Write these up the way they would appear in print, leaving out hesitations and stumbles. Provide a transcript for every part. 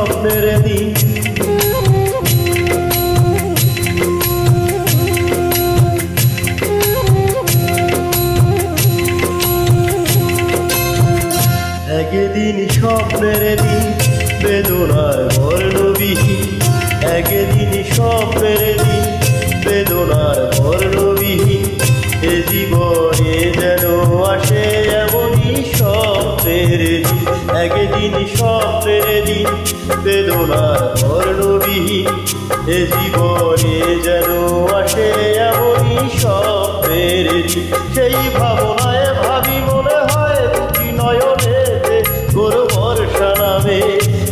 স্বপ্নের দিন। একদিন স্বপ্নের দিন বেদনার বর্ণবিহীন, একদিন স্বপ্নের দিন বেদনার বর্ণবিহীন। এ জীবনে যেন আসে এমনই স্বপ্নের দিন, একদিন স্বপ্নের দিন বেদনার বর্ণবিহীন। এ জীবনে যেন আসে এমনই স্বপ্নের দিন। সেই ভাবনায় ভাবি মনে হয় দুটি নয়নেতে ঘোর বর্ষা নামে,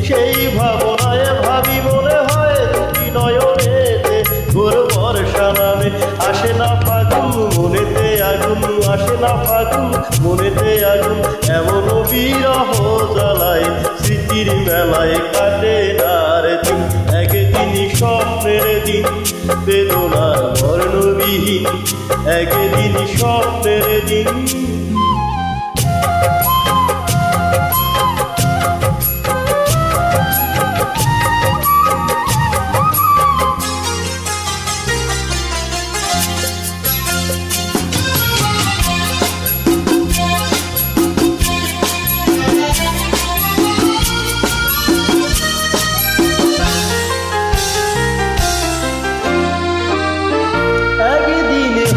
সেই ভাবনায় ভাবি মনে হয় দুটি নয়নেতে ঘোর বর্ষা নামে। আসে না ফাগুন মনেতে আগুন, আসে না ফাগুন মনেতে আগুন, এমন বিরহ জ্বালায় স্মৃতির মেলায় কাটে আর দিন। একদিন স্বপ্নের দিন বেদনার বর্ণবিহীন, একদিন স্বপ্নের দিন।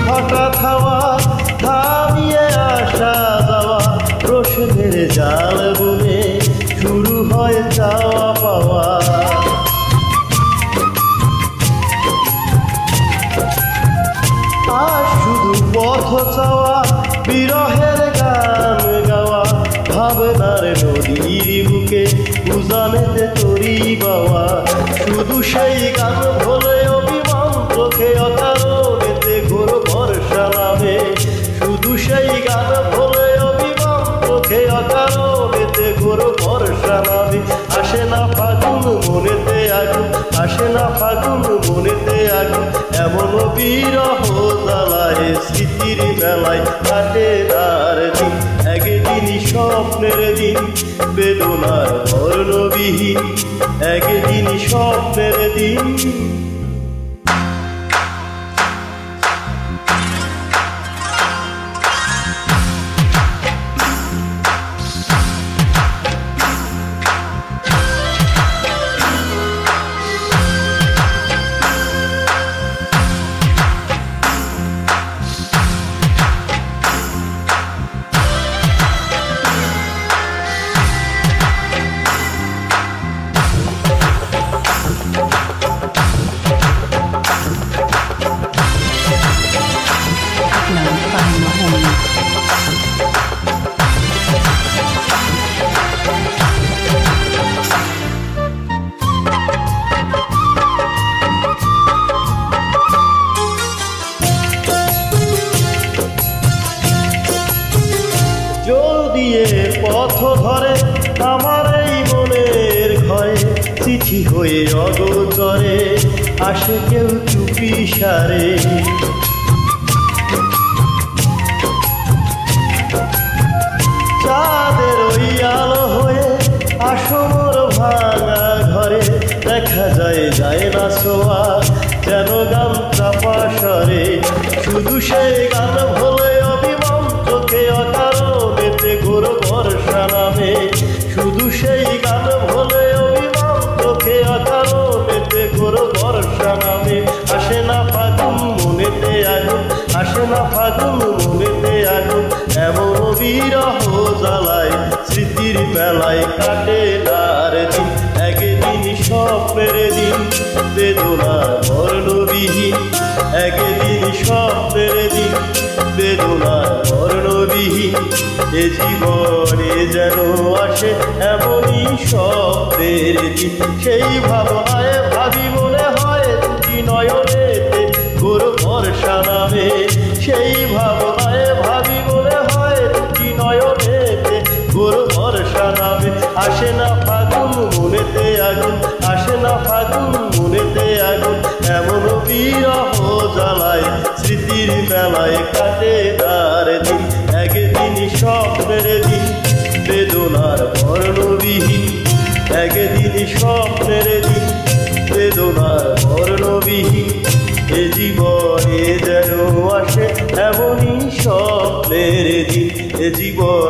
হঠাৎ হাওয়া থামিয়ে আসা যাওয়া, প্রশ্নের জাল বুনে শুরু হয় চাওয়া পাওয়া। আর শুধু পথ চাওয়া, বিরহের গান গাওয়া, ভাবনার নদীর বুকে উজানেতে তরি বাওয়া। শুধু সেই গান ভোলে অভিমান চোখে অকারণেতে ঘোর বর্ষা নামে, শুধু সেই গান ভোলে অভিমান চোখে অকারণেতে ঘোর বর্ষা নামে। আসে না ফাগুন মনেতে আগুন, আসে না ফাগুন মনেতে আগুন, এমন বিরহ জ্বালায় স্মৃতির মেলায় কাটে আর দিন। একদিন স্বপ্নের দিন বেদনার বর্ণবিহীন, একদিন স্বপ্নের দিন। জল দিয়ে পথ ধরে আমার এই মনের ঘরে, চিঠি হয়ে অগোচরে আসে কেউ চুপি সারে। চাঁদের ওই আলো হয়ে আসো মোর ভাঙা ঘরে, দেখা যায় না ছোঁয়া যেন গান চাপা স্বরে। শুধু সেই গান ভোলে অভিমান চোখে অকারণেতে ঘোর বর্ষা নামে, শুধু সেই গান ভোলে অভিমান চোখে অকারণেতে ঘোর বর্ষা নামে। আসে না ফাগুন মনেতে আগুন, আসে না ফাগুন মনেতে আগুন, এমন বিরহ জ্বালায় স্মৃতির মেলায় কাটে আর দিন। একদিন স্বপ্নের দিন বেদনার বর্ণবিহীন, একদিন স্বপ্নের দিন বেদনার বর্ণবিহীন। এ জীবনে যেন আসে এমনই স্বপ্নের দিন। সেই ভাবনায় ভাবি মনে হয় দুটি নয়নেতে ঘোর বর্ষা নামে, সেই ভাবনায় ভাবি মনে হয় দুটি নয়নেতে ঘোর বর্ষা নামে। আসে না ফাগুন মনেতে আগুন, আসে না ফাগুন মনেতে আগুন, এমন বিরহ জ্বালায় স্মৃতির মেলায় কাটে আর দিন। একদিন স্বপ্নের দিন বেদনার বর্ণবিহীন, একদিন স্বপ্নের দিন বেদনার বর্ণবিহীন এ জীবনে যেন আসে এমনই স্বপ্নের দিন এ জীবন